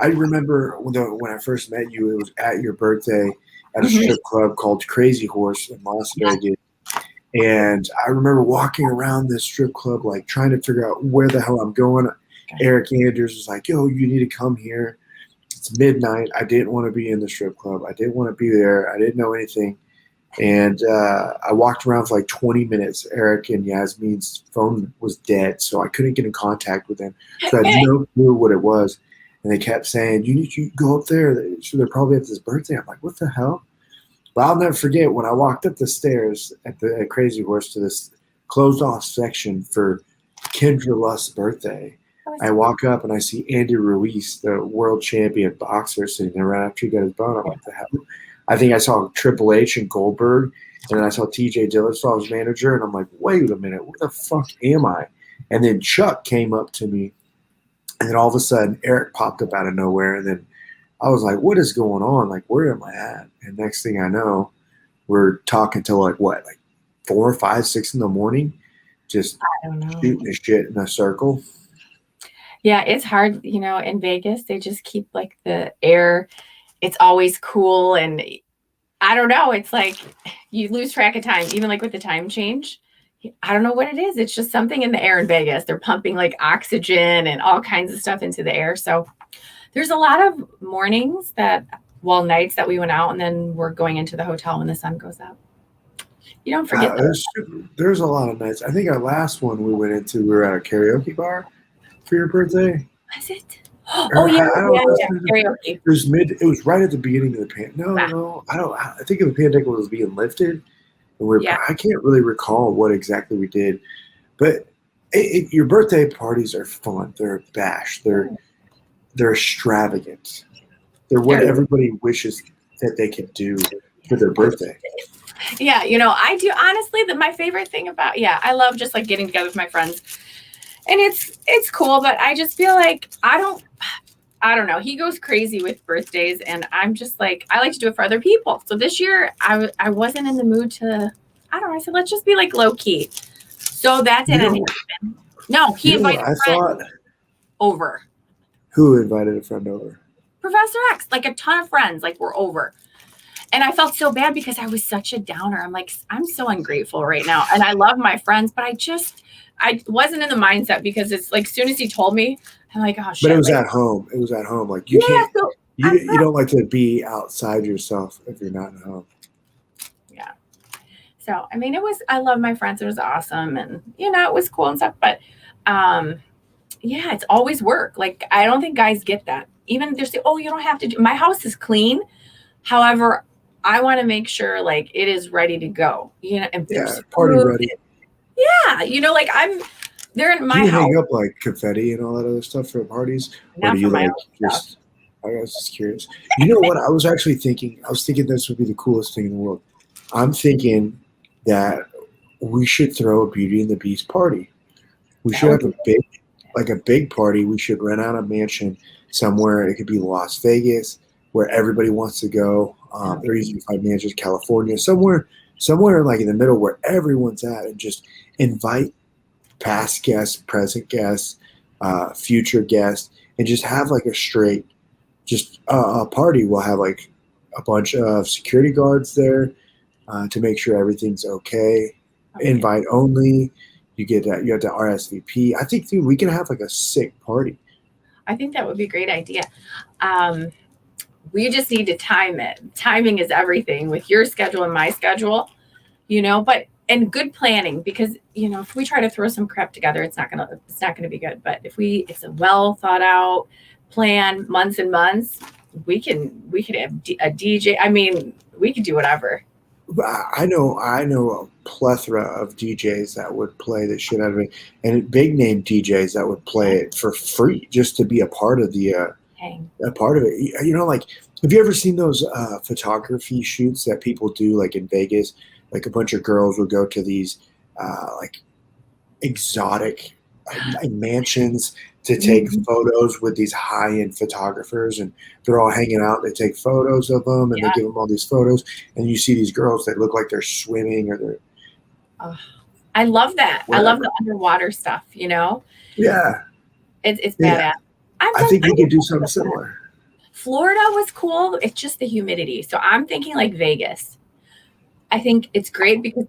I remember when I first met you, it was at your birthday at a Mhm. strip club called Crazy Horse in Las Yeah. Vegas. And I remember walking around this strip club, like trying to figure out where the hell I'm going. Eric Andrews was like, yo, you need to come here. It's midnight. I didn't want to be in the strip club. I didn't want to be there. I didn't know anything. And I walked around for like 20 minutes. Eric and Yasmin's phone was dead, so I couldn't get in contact with them. So I had no clue what it was. And they kept saying, you need to go up there. So they're probably at this birthday. I'm like, what the hell? But I'll never forget when I walked up the stairs at Crazy Horse to this closed off section for Kendra Lust's birthday. I walk up and I see Andy Ruiz, the world champion boxer, sitting there right after he got his bone. I'm like, the hell? I think I saw Triple H and Goldberg, and then I saw TJ Dillon's manager, and I'm like, wait a minute, where the fuck am I? And then Chuck came up to me, and then all of a sudden Eric popped up out of nowhere, and then I was like, what is going on? Like, where am I at? And next thing I know, we're talking till like 4, 5, 6 in the morning, just shooting the shit in a circle. Yeah, it's hard, in Vegas, they just keep like the air. It's always cool. And I don't know. It's like you lose track of time, even like with the time change. I don't know what it is. It's just something in the air in Vegas. They're pumping like oxygen and all kinds of stuff into the air. So there's a lot of mornings nights that we went out and then we're going into the hotel when the sun goes up. You don't forget there's a lot of nights. I think our last one we went into, we were at a karaoke bar for your birthday. Was it? Oh yeah, karaoke. It was right at the beginning of the pandemic. No, I think the pandemic was being lifted, and I can't really recall what exactly we did, but your birthday parties are fun. They're bash. They're extravagant. They're what everybody wishes that they could do for their birthday. Yeah, I do honestly. My favorite thing about I love just like getting together with my friends, and it's cool. But I just feel like I don't know. He goes crazy with birthdays, and I'm just like I like to do it for other people. So this year I wasn't in the mood to. I don't know. I said let's just be like low key. So that didn't happen. No, he invited a friend over. Who invited a friend over? Professor X, like a ton of friends, like we're over. And I felt so bad because I was such a downer. I'm like, I'm so ungrateful right now. And I love my friends, but I wasn't in the mindset because it's like, as soon as he told me, I'm like, oh shit. But it was at home. It was at home. Like you can't, you don't like to be outside yourself if you're not at home. Yeah. So, I mean, I love my friends. It was awesome. And, it was cool and stuff. But, it's always work. Like, I don't think guys get that. Even they say, oh, you don't have to do, my house is clean. However, I want to make sure like it is ready to go, and party ready. Yeah. Like they're in my house. Do you hang up like confetti and all that other stuff for parties? Not or do you like just, I was just curious. You know what? I was thinking this would be the coolest thing in the world. I'm thinking that we should throw a Beauty and the Beast party. We should have a big party. We should rent out a mansion somewhere. It could be Las Vegas, where everybody wants to go. They're usually 5 mansions, California, somewhere like in the middle where everyone's at, and just invite past guests, present guests, future guests, and just have like a straight, a party. We'll have like a bunch of security guards there to make sure everything's okay. Invite only. You have to RSVP. I think, dude, we can have like a sick party. I think that would be a great idea. We just need to time it. Timing is everything with your schedule and my schedule, and good planning, because, if we try to throw some crap together, it's not going to be good. But if it's a well thought out plan, months and months, we can have a DJ. I mean, we could do whatever. I know a plethora of DJs that would play the shit out of it, and big name DJs that would play it for free just to be a part of the a part of it. Like, have you ever seen those photography shoots that people do like in Vegas? Like a bunch of girls will go to these like exotic mansions to take photos with these high-end photographers, and they're all hanging out. They take photos of them, and they give them all these photos. And you see these girls that look like they're swimming or they're. I love that. Whatever. I love the underwater stuff. Yeah. It's badass. I think we could do something similar. Florida was cool. It's just the humidity. So I'm thinking like Vegas. I think it's great because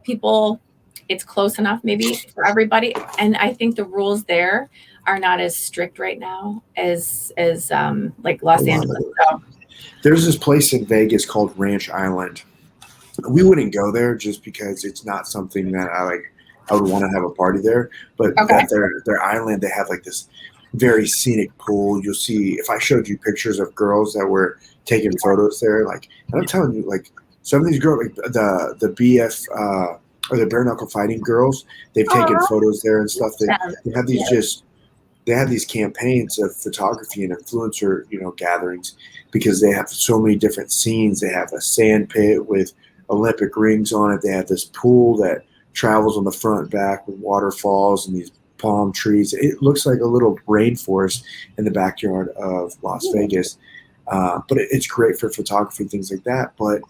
it's close enough maybe for everybody. And I think the rules there are not as strict right now as like Los Angeles. So. There's this place in Vegas called Ranch Island. We wouldn't go there just because it's not something that I would want to have a party there. But at their island, they have like this very scenic pool. You'll see, if I showed you pictures of girls that were taking photos there, like, and I'm telling you, like, some of these girls, like the BF or the bare knuckle fighting girls, they've taken photos there and stuff. They have these they have these campaigns of photography and influencer, gatherings, because they have so many different scenes. They have a sand pit with Olympic rings on it. They have this pool that travels on the front and back with waterfalls and these palm trees. It looks like a little rainforest in the backyard of Las Vegas. But it's great for photography, things like that. But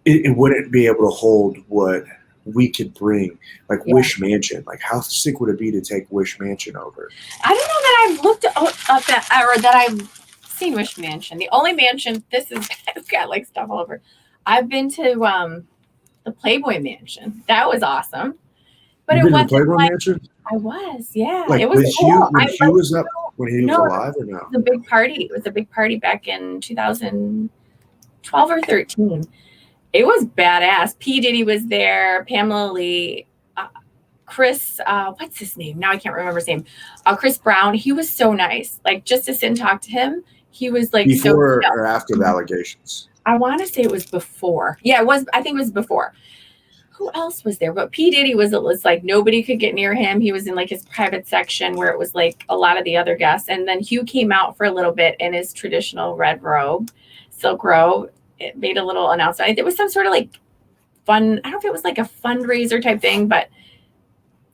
it wouldn't be able to hold what we could bring, like Wish Mansion. Like, how sick would it be to take Wish Mansion over? I don't know that I've looked up that I've seen Wish Mansion. The only mansion, I've got like stuff all over. I've been to the Playboy Mansion. That was awesome. But it wasn't Playboy Mansion? I was, yeah. Like, it was cool. When he was alive or no? It was a big party. It was a big party back in 2012 or 13. It was badass. P. Diddy was there. Pamela Lee. Chris, what's his name? Now I can't remember his name. Chris Brown. He was so nice. Like, just to sit and talk to him, he was like before or after the allegations? I want to say it was before. Yeah, it was. I think it was before. Who else was there? But P. Diddy was like nobody could get near him. He was in like his private section where it was like a lot of the other guests. And then Hugh came out for a little bit in his traditional red robe, silk robe. It made a little announcement. It was some sort of like fun. I don't know if it was like a fundraiser type thing, but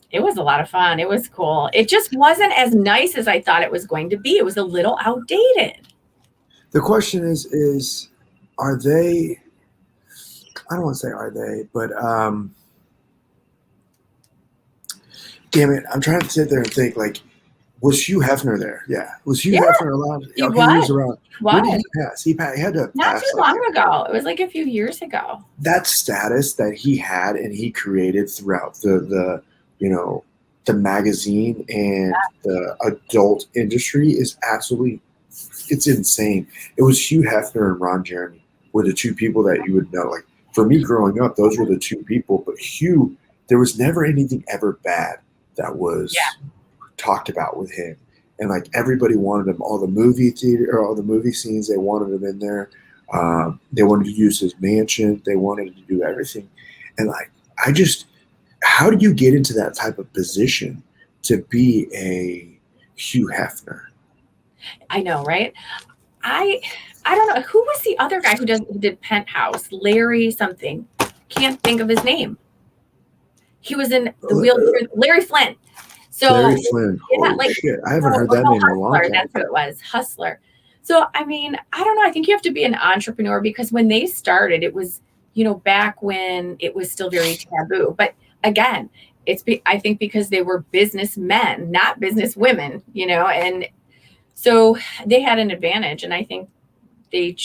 it was a lot of fun. It was cool. It just wasn't as nice as I thought it was going to be. It was a little outdated. The question is are they, I don't want to say are they, but damn it, I'm trying to sit there and think, like, was Hugh Hefner there? Yeah. Was Hugh Hefner allowed? He was around. When did he pass? He had to not pass. Too long ago. It was like a few years ago. That status that he had and he created throughout the magazine and the adult industry is absolutely, it's insane. It was Hugh Hefner and Ron Jeremy were the two people that you would know. Like, for me growing up, those were the two people. But Hugh, there was never anything ever bad that was talked about with him. And like, everybody wanted him. All the movie theater or all the movie scenes, they wanted him in there. They wanted to use his mansion. They wanted to do everything. And like, how do you get into that type of position to be a Hugh Hefner? I know, right? I don't know. Who was the other guy who did Penthouse? Larry something. Can't think of his name. He was in the wheelchair. Larry Flynn. So Larry Flynn. Holy shit. I haven't heard that name in a long time. That's who it was. Hustler. So, I mean, I don't know. I think you have to be an entrepreneur because when they started, it was, back when it was still very taboo. But again, I think because they were businessmen, not business women, and so they had an advantage. And I think they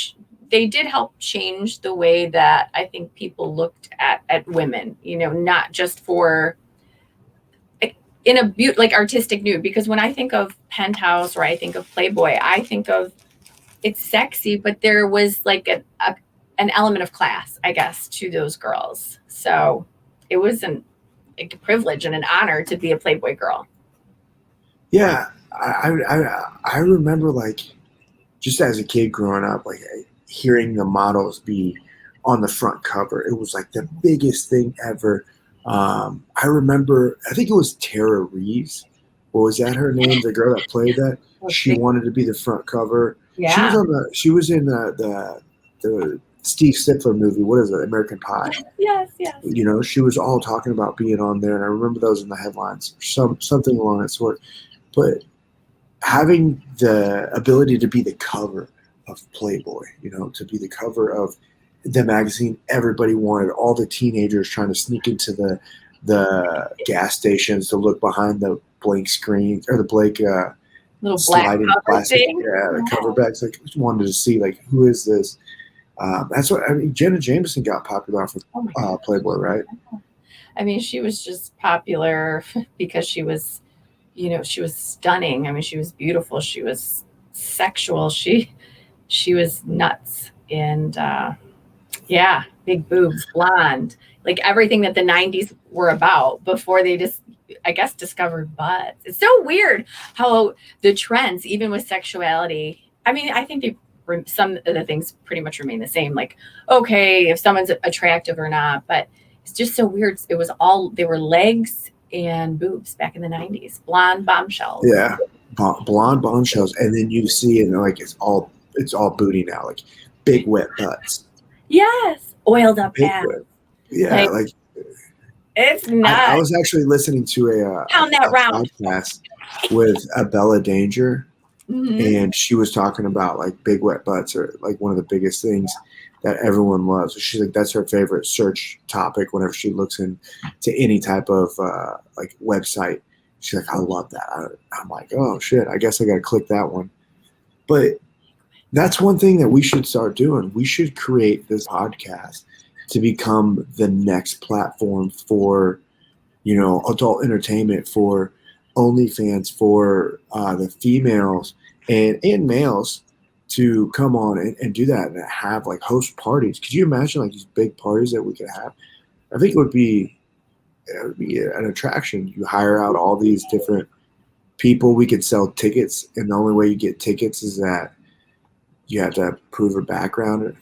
did help change the way that I think people looked at women, not just for in a like artistic nude. Because when I think of Penthouse or I think of Playboy, I think of it's sexy, but there was like an element of class, I guess, to those girls. So it was a privilege and an honor to be a Playboy girl. Yeah, I remember, like, just as a kid growing up, like, hearing the models be on the front cover. It was like the biggest thing ever. I remember, I think it was Tara Reeves. What was that her name? The girl that played that. She wanted to be the front cover. Yeah. She was in the Steve Stifler movie. What is it? American Pie. Yes. She was all talking about being on there, and I remember those in the headlines, something along that sort. But having the ability to be the cover of Playboy, to be the cover of the magazine everybody wanted, all the teenagers trying to sneak into the gas stations to look behind the blank screen or the blank little black sliding cover plastic, thing. the cover backs. Like, I wanted to see like who is this? That's what I mean. Jenna Jameson got popular off of Playboy, right? I mean, she was just popular because she was, she was stunning. I mean, she was beautiful. She was sexual. She was nuts. And yeah, big boobs, blonde, like everything that the 90s were about before they just, I guess, discovered butts. It's so weird how the trends, even with sexuality, I mean, I think some of the things pretty much remain the same. Like, okay, if someone's attractive or not, but it's just so weird. It was they were legs and boobs back in the 90s, blonde bombshells. Yeah, blonde bombshells, and then you see it, and like it's all booty now, like big wet butts. Yes, oiled up big ass. Wet. Yeah, like it's not. I was actually listening to a podcast with Bella Danger, and she was talking about like big wet butts are like one of the biggest things that everyone loves. So she's like, that's her favorite search topic whenever she looks into any type of like website. She's like, I love that. I'm like, oh shit, I guess I got to click that one. But that's one thing that we should start doing. We should create this podcast to become the next platform for, adult entertainment, for OnlyFans, for the females and meales to come on and do that and have like host parties. Could you imagine like these big parties that we could have? I think it would be an attraction. You hire out all these different people. We could sell tickets, and the only way you get tickets is that you have to prove a background.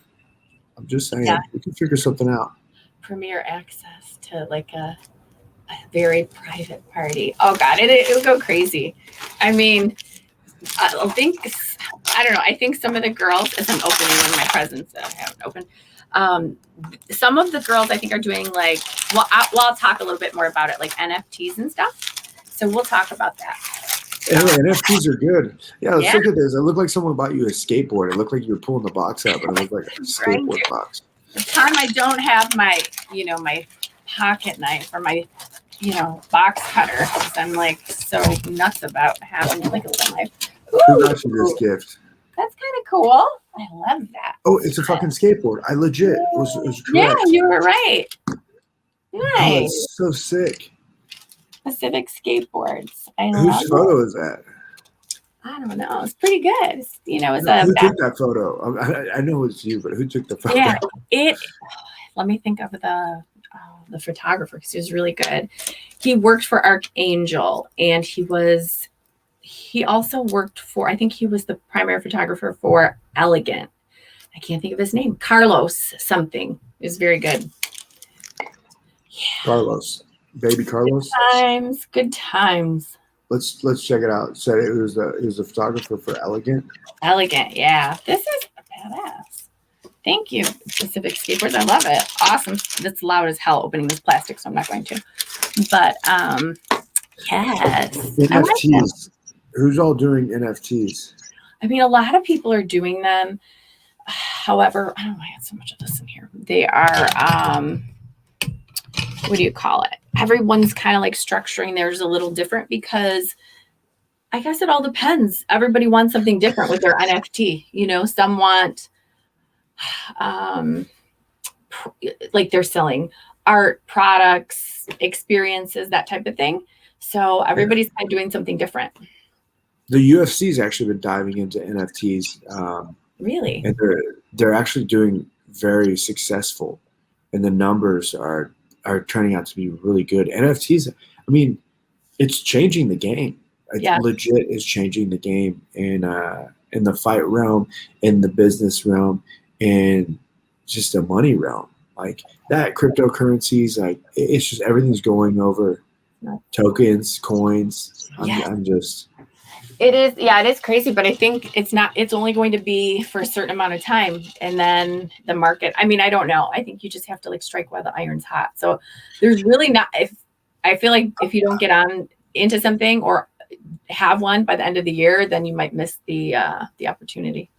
I'm just saying, we can figure something out. Premier access to like a very private party. Oh God, it would go crazy. I mean, I don't know. I think some of the girls, as I'm opening one of my presents that I haven't opened, some of the girls I think are doing like, I'll talk a little bit more about it, like NFTs and stuff. So we'll talk about that. Yeah, NFTs are good. Yeah, let's look at this. It looked like someone bought you a skateboard. It looked like you were pulling the box up, and it looked like a skateboard box. The time I don't have my, my pocket knife or my, box cutter, because I'm like so nuts about having like a little knife. Who got you this gift? That's kind of cool. I love that. Oh, it's a fucking skateboard. I legit was correct. Yeah, you were right. Nice. Oh, it's so sick. Pacific skateboards. Whose photo is that? I don't know. It's pretty good. Who took that photo? I know it's you, but who took the photo? Yeah, let me think of the photographer, because he was really good. He worked for Archangel, and he also worked for, I think he was the primary photographer for Elegant. I can't think of his name. Carlos something. It was very good. Yeah. Carlos. Baby Carlos. Good times. Let's check it out. So it was a photographer for Elegant. Elegant, yeah. This is badass. Thank you, Pacific Skateboards. I love it. Awesome. That's loud as hell opening this plastic, so I'm not going to. But yes. NFTs. Who's all doing NFTs? I mean, a lot of people are doing them. However, I don't know why I had so much of this in here. They are what do you call it? Everyone's kind of like structuring theirs a little different, because I guess it all depends. Everybody wants something different with their NFT. Some want like they're selling art, products, experiences, that type of thing. So everybody's kind of doing something different. The UFC's actually been diving into NFTs. Really? And they're actually doing very successful, and the numbers are turning out to be really good. NFTs, I mean, it's changing the game. It legit is changing the game in the fight realm, in the business realm, and just the money realm. Like that, cryptocurrencies, like it's just everything's going over tokens, coins. I'm just. It is crazy, but I think it's only going to be for a certain amount of time. And then the market, I mean, I don't know. I think you just have to like strike while the iron's hot. So there's really not, I feel like if you don't get on into something or have one by the end of the year, then you might miss the opportunity.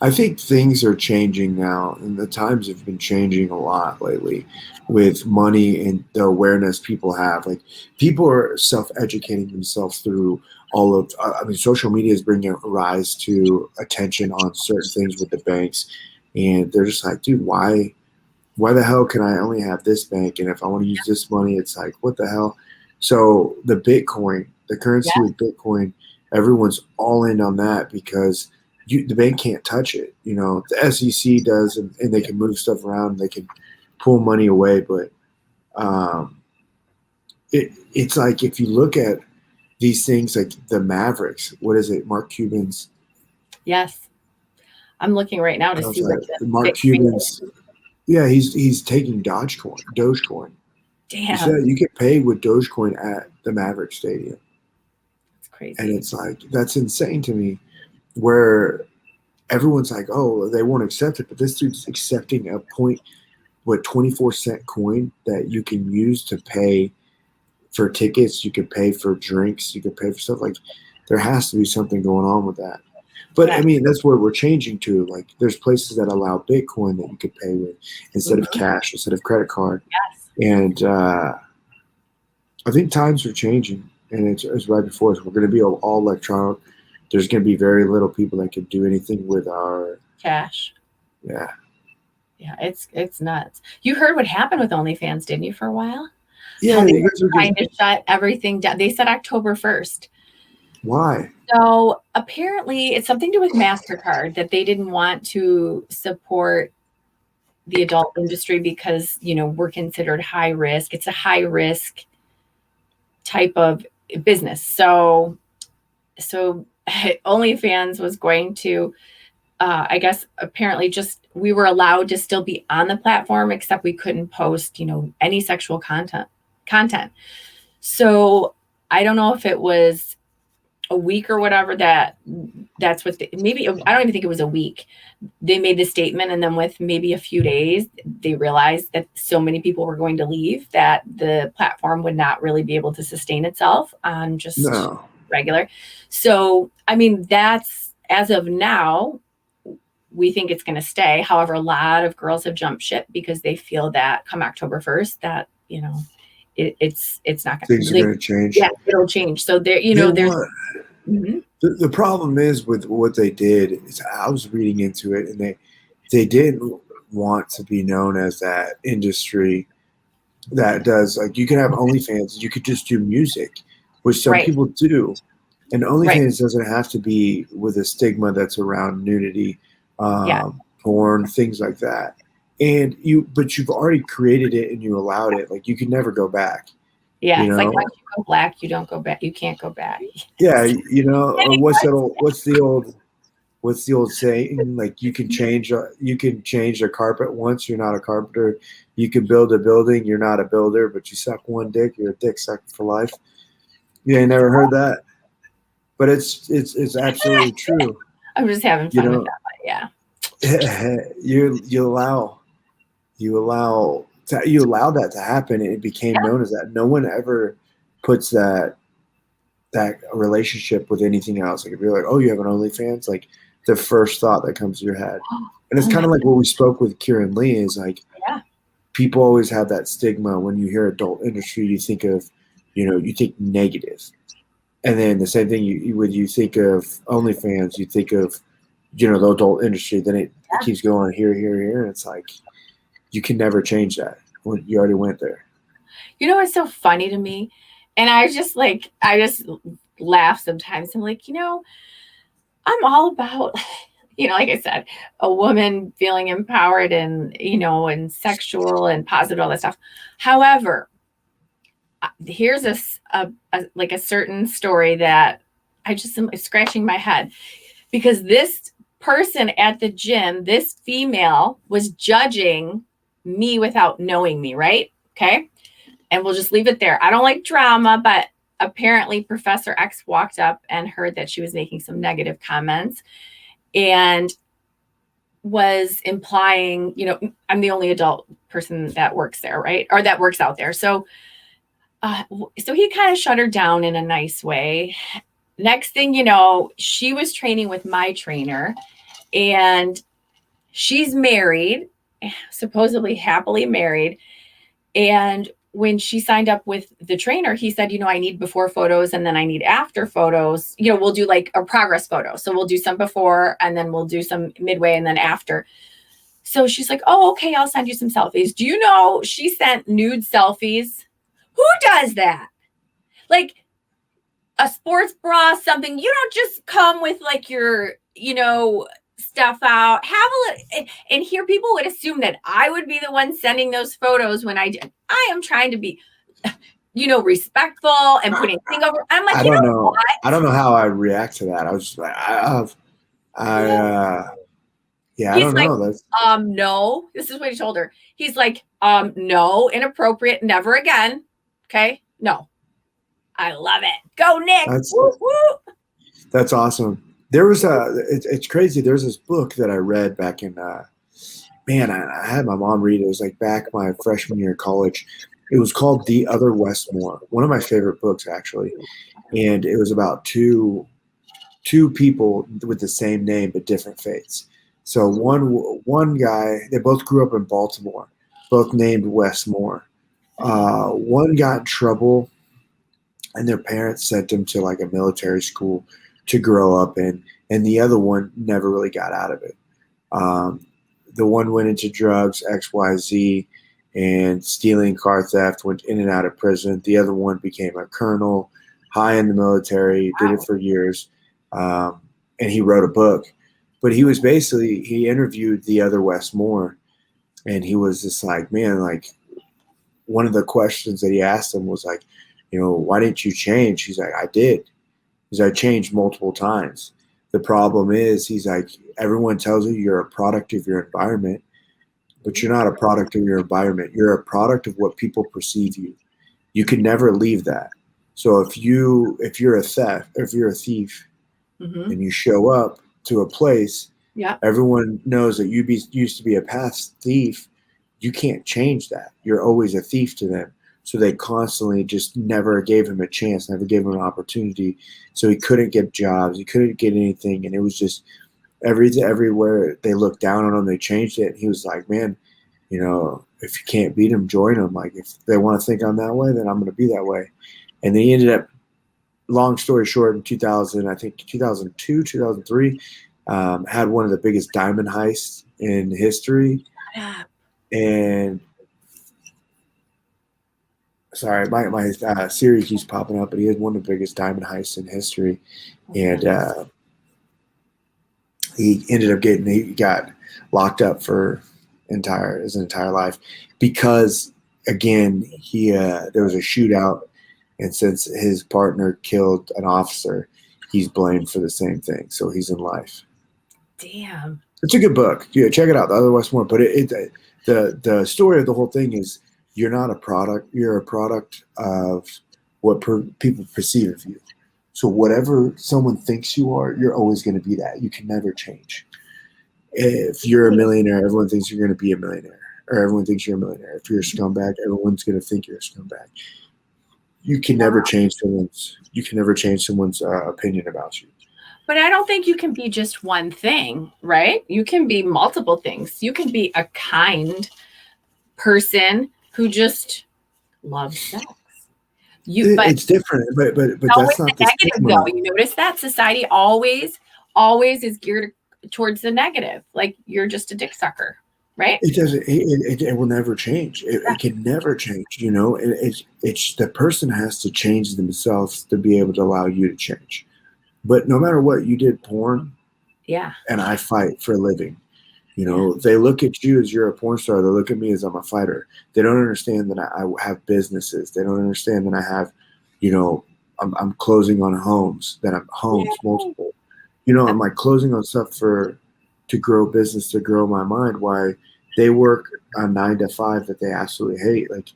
I think things are changing now, and the times have been changing a lot lately with money and the awareness people have. Like, people are self-educating themselves through all of, I mean, social media is bringing a rise to attention on certain things with the banks. And they're just like, dude, why the hell can I only have this bank? And if I want to use this money, it's like, what the hell? So the Bitcoin, the Yeah. currency with Bitcoin, everyone's all in on that because the bank can't touch it. You know, the SEC does, and they can move stuff around. They can pull money away. But um, it's like, if you look at these things like the Mavericks, what is it? Mark Cuban's. Yes. I'm looking right now to I was see like, what the Mark Bitcoin Cuban's. Yeah, he's taking Dogecoin. He Damn, said you get paid with Dogecoin at the Maverick Stadium. it's And crazy. it's like, that's insane to me, where everyone's like, oh, they won't accept it. But this dude's accepting a 24-cent coin that you can use to pay for tickets. You could pay for drinks. You could pay for stuff. Like, there has to be something going on with that. But Yeah. I mean, that's where we're changing to. Like, there's places that allow Bitcoin that you could pay with instead of cash, instead of credit card. Yes. And I think times are changing, and it's right before us. We're going to be all electronic. There's going to be very little people that can do anything with our Cash. yeah. Yeah, it's nuts. You heard what happened with OnlyFans, didn't you, for a while? Yeah, How they you were guys are trying getting, to shut everything down. They said October 1st. why? So apparently it's something to do with MasterCard that they didn't want to support the adult industry because, we're considered high risk. It's a high risk type of business. So OnlyFans was going to, I guess, apparently just we were allowed to still be on the platform, except we couldn't post, any sexual content. So I don't know if it was a week or whatever that's what maybe I don't even think it was a week. They made the statement, and then with maybe a few days, they realized that so many people were going to leave that the platform would not really be able to sustain itself on just No. regular. So, I mean, that's as of now, we think it's going to stay. However, a lot of girls have jumped ship because they feel that come October 1st, that, it's not going Things are going to change. yeah, it'll change. So there, there's. Mhm. The problem is with what they did is, I was reading into it, and they didn't want to be known as that industry that does, like, you can have OnlyFans, you could just do music, which some Right. people do. And Right. OnlyFans doesn't have to be with a stigma that's around nudity, Yeah. porn, things like that. But you've already created it and you allowed it. Like, you can never go back. Yeah. You It's like know? once you go black, you don't go back. You can't go back. Yeah, what's the old saying? Like, you can change a carpet once, you're not a carpenter. You can build a building, you're not a builder, but you suck one dick, you're a dick sucker for life. You ain't never heard that? But it's absolutely true. I'm just having You fun with know, that. But yeah. you allow that to happen, and it became known as that. No one ever puts that relationship with anything else. Like, if you're like, oh, you have an OnlyFans, like, the first thought that comes to your head. And it's Oh kind my of like what we spoke with Kieran Lee, is like, Yeah. people always have that stigma. When you hear adult industry, you think of, you think negative. And then the same thing, when you think of OnlyFans, you think of, the adult industry. Then it keeps going here, here, here. And it's like, you can never change that when you already went there. What's so funny to me? And I just laugh sometimes. I'm like, I'm all about, like I said, a woman feeling empowered and, and sexual and positive, all that stuff. However, here's a certain story that I just am scratching my head, because this person at the gym, this female, was judging me without knowing me, right? Okay. And we'll just leave it there. I don't like drama, but apparently Professor X walked up and heard that she was making some negative comments and was implying, I'm the only adult person that works there, right? Or that works out there. So he kind of shut her down in a nice way. Next thing you know, she was training with my trainer, and she's married, supposedly happily married. And when she signed up with the trainer, he said, I need before photos and then I need after photos. We'll do like a progress photo. So we'll do some before and then we'll do some midway and then after. So she's like, oh, okay, I'll send you some selfies. Do you know she sent nude selfies? Who does that? Like a sports bra, something. You don't just come with like your, stuff out. Have a little, and here people would assume that I would be the one sending those photos when I am trying to be, respectful and putting thing over. I'm like, I don't know. What? I don't know how I react to that. I was just like, yeah, I don't know. That's... no, this is what he told her. He's like, no, inappropriate, never again. Okay, no. I love it. Go, Nick. Woo, woo. That's awesome. There was it's crazy. There's this book that I read back in, I had my mom read it. It was like back my freshman year of college. It was called The Other Wes Moore, one of my favorite books, actually. And it was about two people with the same name but different fates. So one guy, they both grew up in Baltimore, both named Wes Moore. One got in trouble, and their parents sent him to like a military school to grow up in, and the other one never really got out of it. The one went into drugs, XYZ, and stealing, car theft, went in and out of prison. The other one became a colonel, high in the military, did it for years, and he wrote a book. But he was basically, he interviewed the other Wes Moore, and he was just like, man, like one of the questions that he asked him was like, why didn't you change? He's like, I did. He's like, I changed multiple times. The problem is, he's like, everyone tells you you're a product of your environment, but you're not a product of your environment. You're a product of what people perceive you. You can never leave that. So if you're a thief, mm-hmm. and you show up to a place, everyone knows that you used to be a past thief. You can't change that. You're always a thief to them. So they constantly just never gave him a chance, never gave him an opportunity. So he couldn't get jobs. He couldn't get anything. And it was just everywhere they looked down on him, they changed it. And he was like, man, if you can't beat them, join them. Like, if they want to think I'm that way, then I'm going to be that way. And then he ended up, long story short, in 2002, 2003, had one of the biggest diamond heists in history. And sorry, my Siri keeps popping up, but he had one of the biggest diamond heists in history. And he ended up he got locked up for his entire life because, again, there was a shootout, and since his partner killed an officer, he's blamed for the same thing. So he's in life. Damn. It's a good book. Yeah, check it out. The Other Wes Moore. But the story of the whole thing is, you're not a product. You're a product of what people perceive of you. So whatever someone thinks you are, you're always going to be that. You can never change. If you're a millionaire, everyone thinks you're going to be a millionaire, or everyone thinks you're a millionaire. If you're a scumbag, everyone's going to think you're a scumbag. You can never change someone's. You can never change someone's opinion about you. But I don't think you can be just one thing, right? You can be multiple things. You can be a kind person who just loves sex. It's different, but that's not the negative stigma. Though. You notice that society always is geared towards the negative. Like, you're just a dick sucker, right? It doesn't. It will never change. It can never change. And it's the person has to change themselves to be able to allow you to change. But no matter what, you did porn. Yeah. And I fight for a living. They look at you as you're a porn star. They look at me as I'm a fighter. They don't understand that I have businesses. They don't understand that I have, I'm closing on homes, that I'm homes, multiple. I'm like closing on stuff to grow business, to grow my mind. Why they work a 9 to 5 that they absolutely hate. Like,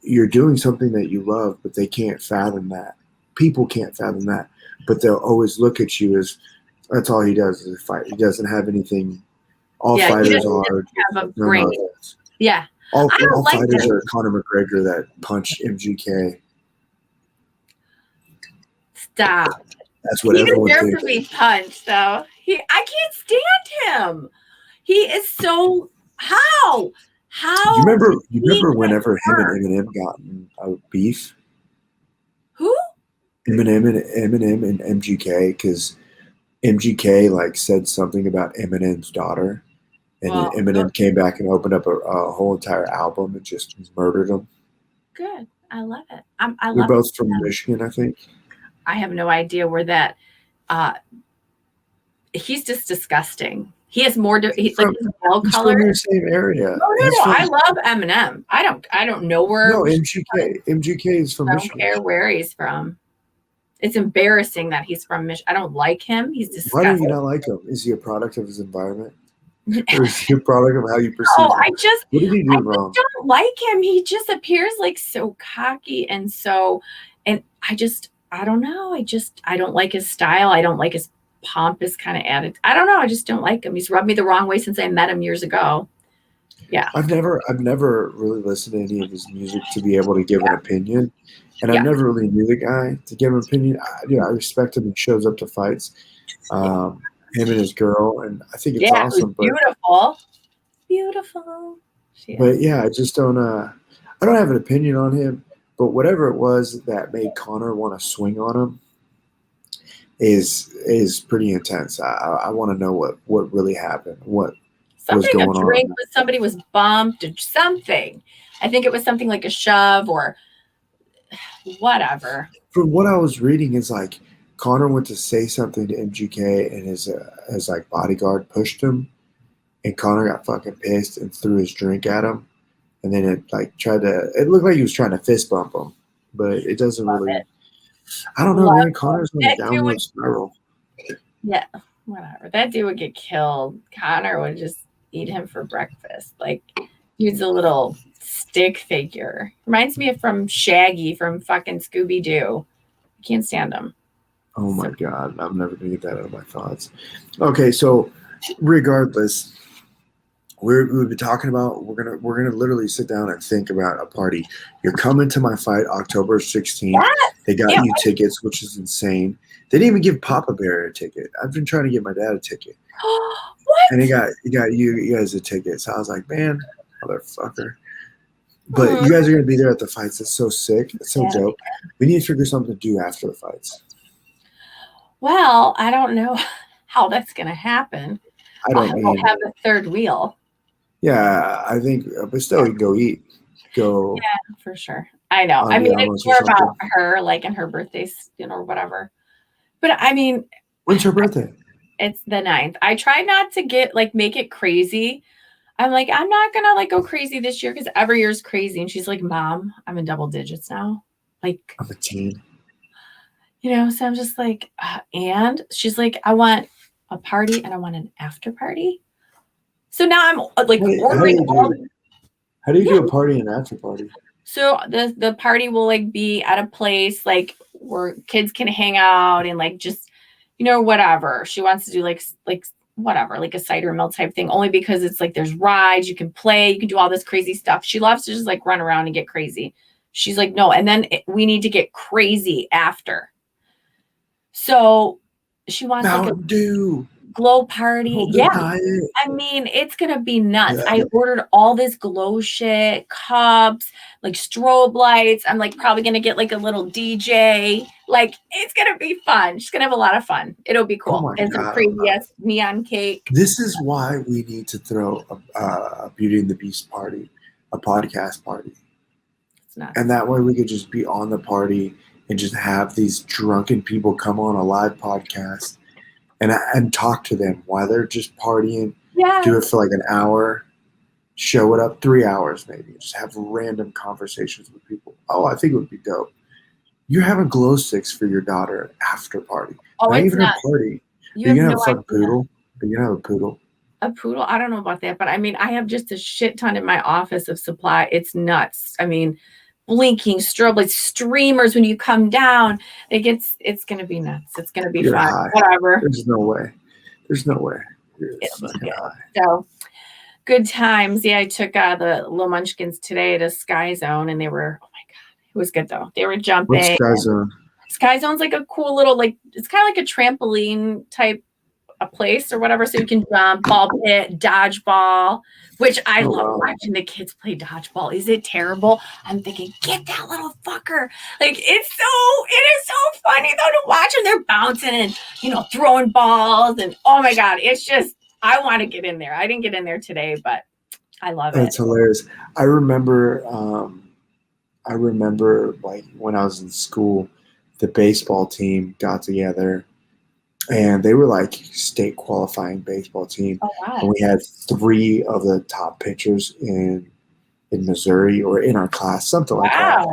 you're doing something that you love, but they can't fathom that. People can't fathom that. But they'll always look at you as, that's all he does is fight. He doesn't have anything. All fighters are. Have a brain. Yeah. All fighters are Conor McGregor that punched MGK. Stop. That's what He everyone deserves thinks. to be punched, though. I can't stand him. He is so how You how remember? did You he remember get whenever him and hurt? Eminem got in a beef? Who? Eminem and MGK, because MGK like said something about Eminem's daughter, and then Well, Eminem came back and opened up a whole entire album and just murdered him. good. I love it. I They're love both it. from Michigan, I think. I have no idea where that. Uh, he's just disgusting. He has more. He's like his bell He's color. from your same area. No, no, He's no. from I love Eminem. I don't know where. no MGK. MGK is from I don't Michigan. care where he's from. It's embarrassing that he's from Michigan. I don't like him. He's Why don't you disgusting. not like him? Is he a product of his environment, or is he a product of how you perceive Oh, him? What did he do wrong? don't like him. He just appears like so cocky and so, and I don't know. I don't like his style. I don't like his pompous kind of attitude. I don't know. I just don't like him. He's rubbed me the wrong way since I met him years ago. Yeah. I've never really listened to any of his music to be able to give an opinion, and I've Yeah. never really knew the guy to give an opinion. I respect him. He shows up to fights. Him and his girl, and I think it's awesome. But Beautiful. yeah, I just don't. I don't have an opinion on him. But whatever it was that made Connor want to swing on him is pretty intense. I want to know what really happened. What Something was going a drink on? was somebody was bumped or something. I think it was something like a shove or whatever. From what I was reading, is like Connor went to say something to MGK, and his like bodyguard pushed him, and Connor got fucking pissed and threw his drink at him, and then it like tried to. It looked like he was trying to fist bump him, but it doesn't really. I don't know, man. Connor's on a downward spiral. Yeah, whatever. That dude would get killed. Connor would just eat him for breakfast. Like, he's a little stick figure. Reminds me of from Shaggy from fucking Scooby Doo. I can't stand him. Oh my god, I'm never gonna get that out of my thoughts. Okay, so regardless, we've been talking about we're gonna literally sit down and think about a party. You're coming to my fight October 16th. They got you tickets, which is insane. They didn't even give Papa Bear a ticket. I've been trying to get my dad a ticket. What? And he got you guys a ticket. So I was like, man, motherfucker. But you guys are gonna be there at the fights. It's so sick. It's so dope. We need to figure something to do after the fights. Well, I don't know how that's gonna happen. I don't have a third wheel. Yeah, I think, but still, you can go eat. Go. Yeah, for sure. I know. I mean, it's more about her, like, and her birthdays, or whatever. But I mean, when's her birthday? It's the 9th. I try not to make it crazy. I'm like, I'm not gonna like go crazy this year because every year's crazy. And she's like, Mom, I'm in double digits now. Like, I'm a teen. So I'm just like, and she's like, I want a party and I want an after party. So now I'm like ordering. How do you do a party and after party? So the party will like be at a place like where kids can hang out and like just whatever. She wants to do like whatever, like a cider mill type thing, only because it's like there's rides, you can play, you can do all this crazy stuff. She loves to just like run around and get crazy. She's like, no, and then we need to get crazy after. So she wants like a glow party. Yeah. I mean, it's going to be nuts. Yeah. I ordered all this glow shit, cups, like strobe lights. I'm like probably going to get like a little DJ. Like, it's going to be fun. She's going to have a lot of fun. It'll be cool. And some crazy ass neon cake. This is why we need to throw a Beauty and the Beast party, a podcast party. It's nuts. And that way we could just be on the party and just have these drunken people come on a live podcast and talk to them while they're just partying. Yeah. Do it for like an hour, show it up 3 hours maybe. Just have random conversations with people. Oh, I think it would be dope. You're having glow sticks for your daughter after party. Oh, not it's even not. A party. You're gonna have a fucking poodle. You're gonna have a poodle. A poodle? I don't know about that, but I mean, I have just a shit ton in my office of supply. It's nuts. I mean, blinking strobe lights, streamers when you come down. It's gonna be nuts. It's gonna be fun. High. Whatever. There's no way. You're fucking high. So good times. Yeah, I took the little munchkins today to Sky Zone, and they were, oh my god, it was good though. They were jumping. What's Sky Zone? Sky Zone's like a cool little, like, it's kind of like a trampoline type a place or whatever, so you can jump, ball pit, dodgeball, which I love watching the kids play dodgeball. Is it terrible? I'm thinking, get that little fucker. Like, it is so funny though to watch them. They're bouncing and, you know, throwing balls, and oh my God, it's just, I want to get in there. I didn't get in there today, but I love it. It's hilarious. I remember like when I was in school, the baseball team got together. And they were like state qualifying baseball team. Oh, wow. And we had 3 of the top pitchers in Missouri or in our class, something like that.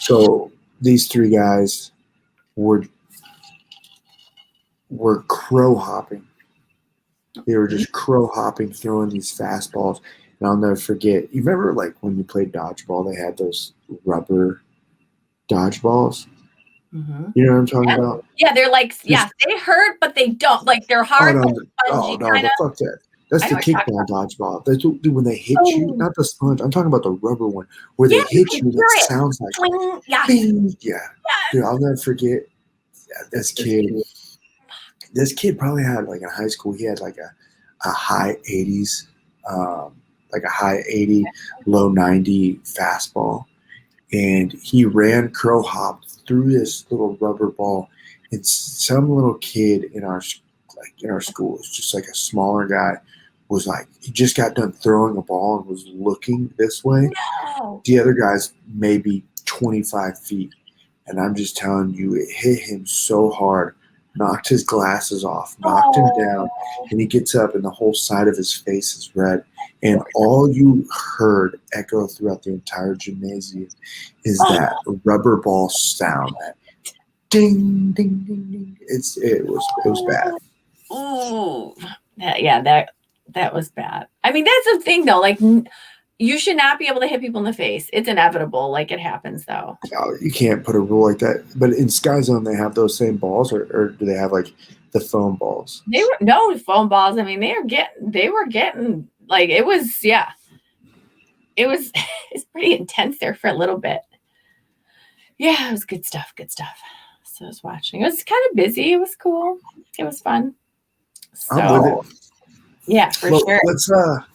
So these 3 guys were crow hopping. They were just crow hopping, throwing these fastballs. And I'll never forget. You remember like when you played dodgeball, they had those rubber dodgeballs? Mm-hmm. You know what I'm talking about? Yeah, they're like, yeah, they hurt, but they don't. Like, they're hard. Oh, no, fuck that. That's the kickball dodgeball. That's what, when they hit you, not the sponge. I'm talking about the rubber one where they hit you. That sounds like bing. Yeah. Dude, I'll never forget this kid. This kid probably had, like, in high school, he had like a high 80s, like a high 80, low 90 fastball. And he ran crow hopped through this little rubber ball, and some little kid in our school, it's just like a smaller guy, was like, he just got done throwing a ball and was looking this way. No. The other guy's maybe 25 feet, and I'm just telling you, it hit him so hard, knocked his glasses off, knocked him down, and he gets up and the whole side of his face is red. And all you heard echo throughout the entire gymnasium is that rubber ball sound. That ding, ding, ding, ding. It was bad. Oh, that was bad. I mean, that's the thing though. Like, you should not be able to hit people in the face. It's inevitable. Like, it happens though. No, you can't put a rule like that. But in Sky Zone, they have those same balls, or do they have like the foam balls? They were no foam balls. I mean, they were getting like, it was, yeah. It's pretty intense there for a little bit. Yeah, it was good stuff. Good stuff. So I was watching. It was kind of busy. It was cool. It was fun. So, I'm with it. Yeah, for sure.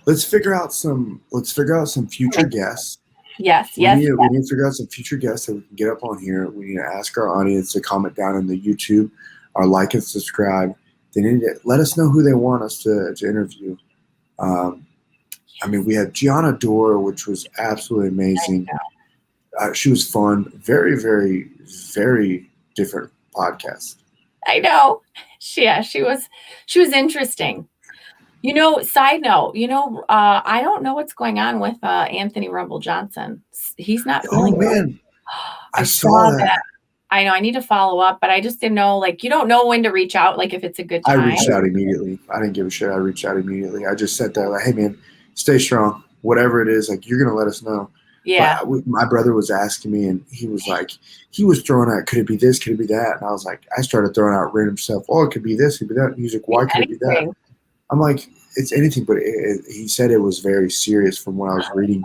Let's figure out some future guests. Yes. We need to figure out some future guests that we can get up on here. We need to ask our audience to comment down in the YouTube, or like and subscribe. They need to let us know who they want us to interview. I mean, we had Gianna Dora, which was absolutely amazing. She was fun. Very, very, very different podcast. I know. She was interesting. You know, side note, I don't know what's going on with Anthony Rumble Johnson. He's not feeling good. Man. I saw that. I know I need to follow up, but I just didn't know, like, you don't know when to reach out, like if it's a good time. I reached out immediately. I didn't give a shit. I reached out immediately. I just said that, like, hey man, stay strong. Whatever it is, like, you're gonna let us know. Yeah. My brother was asking me, and he was like, he was throwing out, could it be this? Could it be that? And I was like, I started throwing out random stuff. Oh, it could be this, it could be that. And he's like, why could it be that? I'm like, it's anything, but he said it was very serious from what I was reading.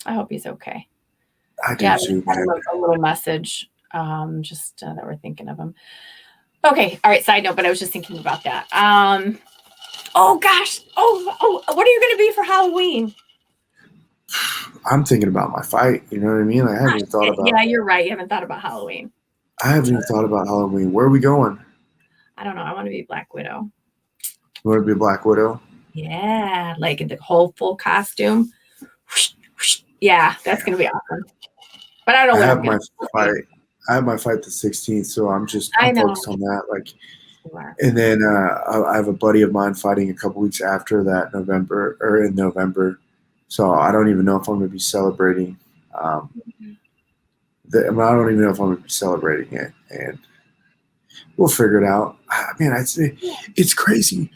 I hope he's okay. I do too, man. A little message, just that we're thinking of him. Okay, all right. Side note, but I was just thinking about that. Oh gosh. Oh, what are you going to be for Halloween? I'm thinking about my fight. You know what I mean? I haven't even thought about. Yeah, you're right. You haven't thought about Halloween. I haven't even thought about Halloween. Where are we going? I don't know. I want to be Black Widow. You want to be Black Widow? Yeah, like in the whole full costume. Yeah, that's gonna be awesome. But I don't know. I have my fight the 16th, so I'm focused on that. Like, and then I have a buddy of mine fighting a couple weeks after that, in November. So I don't even know if I'm going to be celebrating. I don't even know if I'm going to be celebrating it, and we'll figure it out. Man, it's crazy.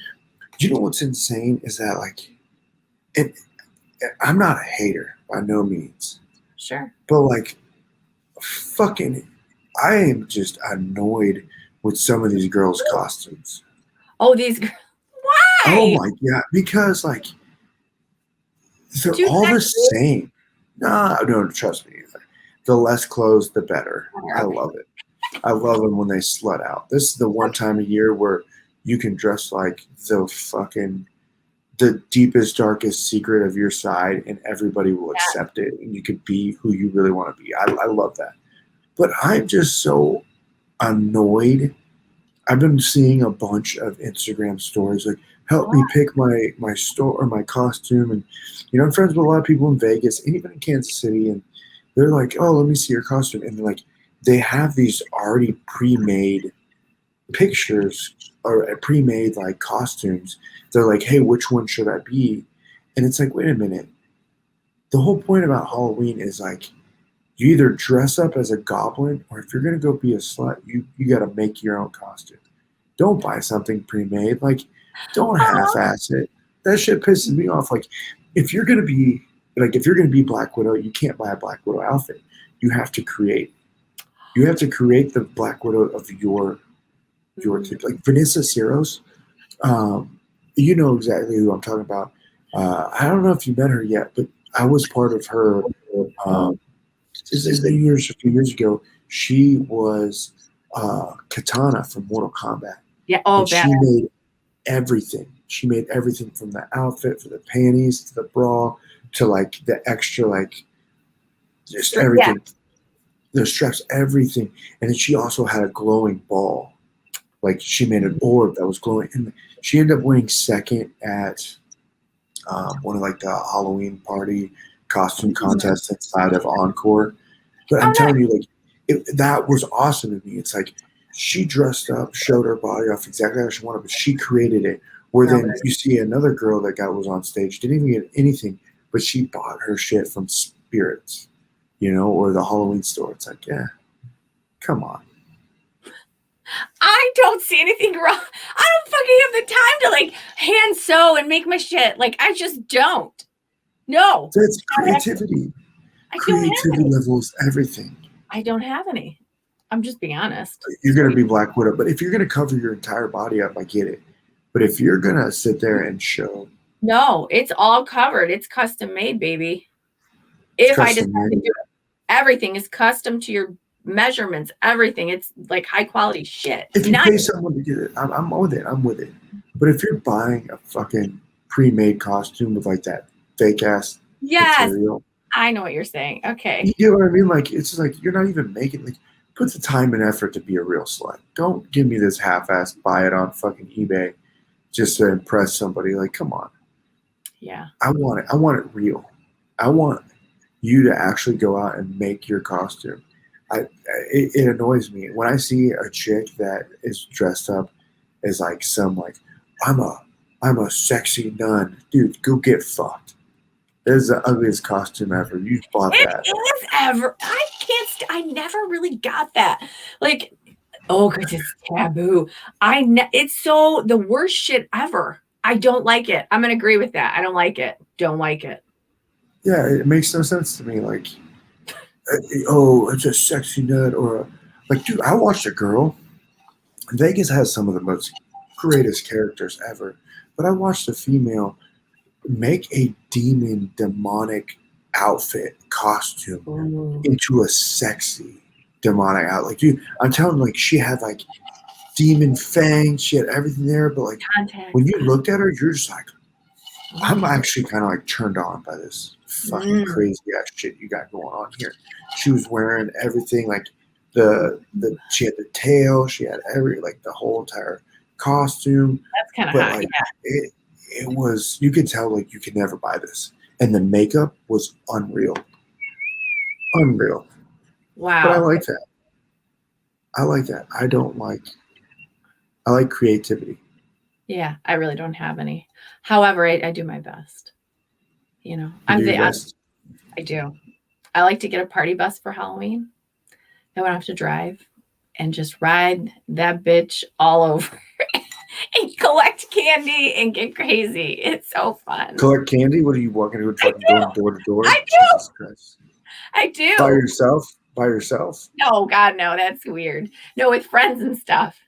You know what's insane is that, like, I'm not a hater by no means. Sure. But, like, fucking, I am just annoyed with some of these girls' costumes. Oh, these girls. Why? Oh my God. Because, like, they're all the same. No, trust me. The less clothes, the better. I Okay. love it. I love them when they slut out. This is the one time of year where you can dress like the deepest, darkest secret of your side, and everybody will accept it, and you could be who you really want to be. I love that. But I'm just so annoyed. I've been seeing a bunch of Instagram stories like, help me pick my store or my costume. And, I'm friends with a lot of people in Vegas and even in Kansas City. And they're like, oh, let me see your costume. And like, they have these already pre-made pictures or pre-made like costumes. They're like, hey, which one should I be? And it's like, wait a minute. The whole point about Halloween is like, you either dress up as a goblin, or if you're gonna go be a slut, you got to make your own costume. Don't buy something pre-made. Like, don't half-ass it. That shit pisses me off. Like, if you're gonna be Black Widow, you can't buy a Black Widow outfit. You have to create. You have to create the Black Widow of your like Vanessa Siros. You know exactly who I'm talking about. I don't know if you met her yet, but I was part of her. This is a few years ago. She was Katana from Mortal Kombat. Yeah. Oh, and she made everything. She made everything from the outfit, for the panties, to the bra, to like the extra, like just everything. Yeah. The straps, everything. And then she also had a glowing ball. Like she made an orb that was glowing. And she ended up winning second at one of like the Halloween party costume contests inside of Encore. But I'm telling you, like, that was awesome to me. It's like she dressed up, showed her body off exactly how she wanted, but she created it. Where then you see another girl that was on stage, didn't even get anything, but she bought her shit from Spirits, or the Halloween store. It's like, yeah, come on. I don't see anything wrong. I don't fucking have the time to like hand sew and make my shit. Like, I just don't. No. That's creativity. Creativity levels everything. I don't have any. I'm just being honest. You're going to be Black Widow, but if you're going to cover your entire body up, I get it. But if you're going to sit there and show. No, it's all covered. It's custom made, baby. If I decide to do it, everything is custom to your measurements, everything. It's like high quality shit. If you pay someone to get it, I'm with it. I'm with it. But if you're buying a fucking pre-made costume with like that fake ass material. I know what you're saying. Okay. You know what I mean? Like, it's just like, you're not even making, like, put the time and effort to be a real slut. Don't give me this half-ass buy it on fucking eBay just to impress somebody. Like, come on. Yeah. I want it. I want it real. I want you to actually go out and make your costume. It annoys me when I see a chick that is dressed up as like I'm a sexy nun. Dude, go get fucked. That is the ugliest costume ever. You bought that. It is ever. I never really got that. Like, oh, because it's taboo. It's so the worst shit ever. I don't like it. I'm going to agree with that. I don't like it. Don't like it. Yeah, it makes no sense to me. Like, oh, it's a sexy nut like, dude, I watched a girl. Vegas has some of the most greatest characters ever. But I watched a female make a demonic outfit costume into a sexy demonic outfit. Like, dude, I'm telling you, like, she had like demon fangs, she had everything there, but like when you looked at her, you're just like, I'm actually kind of like turned on by this fucking crazy ass shit you got going on here. She was wearing everything, like she had the tail, she had the whole entire costume. That's kind of hot. Like, it was, you could tell like you could never buy this, and the makeup was unreal. Wow. But I like that. I like creativity. Yeah, I really don't have any. However, I do my best. I do. I like to get a party bus for Halloween. I don't have to drive and just ride that bitch all over and collect candy and get crazy. It's so fun. Collect candy? What are you walking to going door to door? I do. Jesus Christ. I do. By yourself? No, God, no. That's weird. No, with friends and stuff.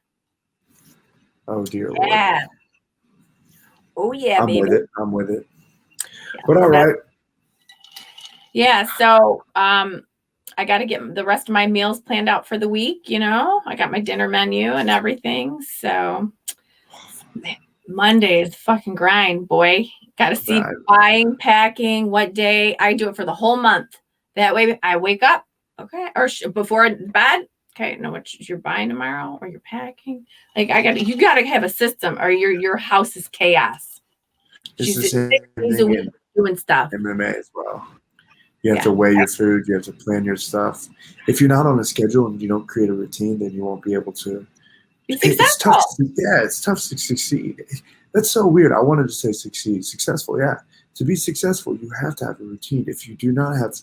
Oh, dear Lord. Yeah. Oh, yeah, baby. I'm with it. Yeah, but all right. Yeah, so I got to get the rest of my meals planned out for the week. You know, I got my dinner menu and everything. So Monday is fucking grind, boy. Got to see buying, packing, what day. I do it for the whole month. That way I wake up, okay, or before bed. Okay, know what you're buying tomorrow, or you're packing. Like you gotta have a system, or your house is chaos. It's She's the same 6 days a thing week in doing stuff. MMA as well. You have to weigh your food. You have to plan your stuff. If you're not on a schedule and you don't create a routine, then you won't be able to. Be successful. It's tough. It's tough to succeed. That's so weird. I wanted to say succeed. Successful, yeah. To be successful, you have to have a routine. If you do not have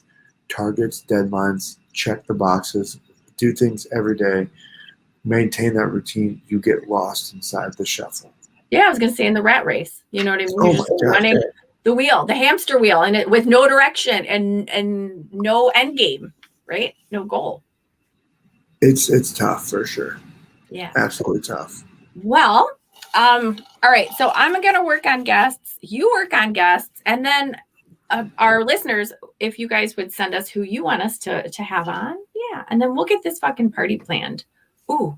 targets, deadlines, check the boxes, do things every day, maintain that routine, you get lost inside the shuffle. Yeah, I was going to say in the rat race. You know what I mean? You're just running God. The wheel, the hamster wheel, and it with no direction and no end game, right? No goal. It's tough for sure. Yeah. Absolutely tough. Well, all right. So I'm going to work on guests. You work on guests. And then our listeners, if you guys would send us who you want us to have on. Yeah. And then we'll get this fucking party planned. Ooh,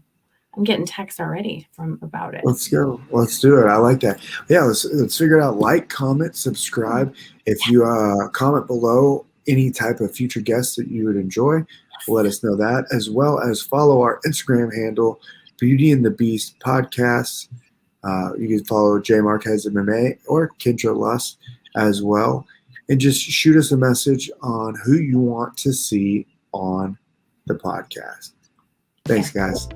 I'm getting texts already about it. Let's go. Let's do it. I like that. Yeah, let's figure it out. Like, comment, subscribe. If you comment below any type of future guests that you would enjoy, let us know that, as well as follow our Instagram handle, Beauty and the Beast Podcast. You can follow J Marquez MMA or Kendra Lust as well. And just shoot us a message on who you want to see on the podcast. Thanks, guys.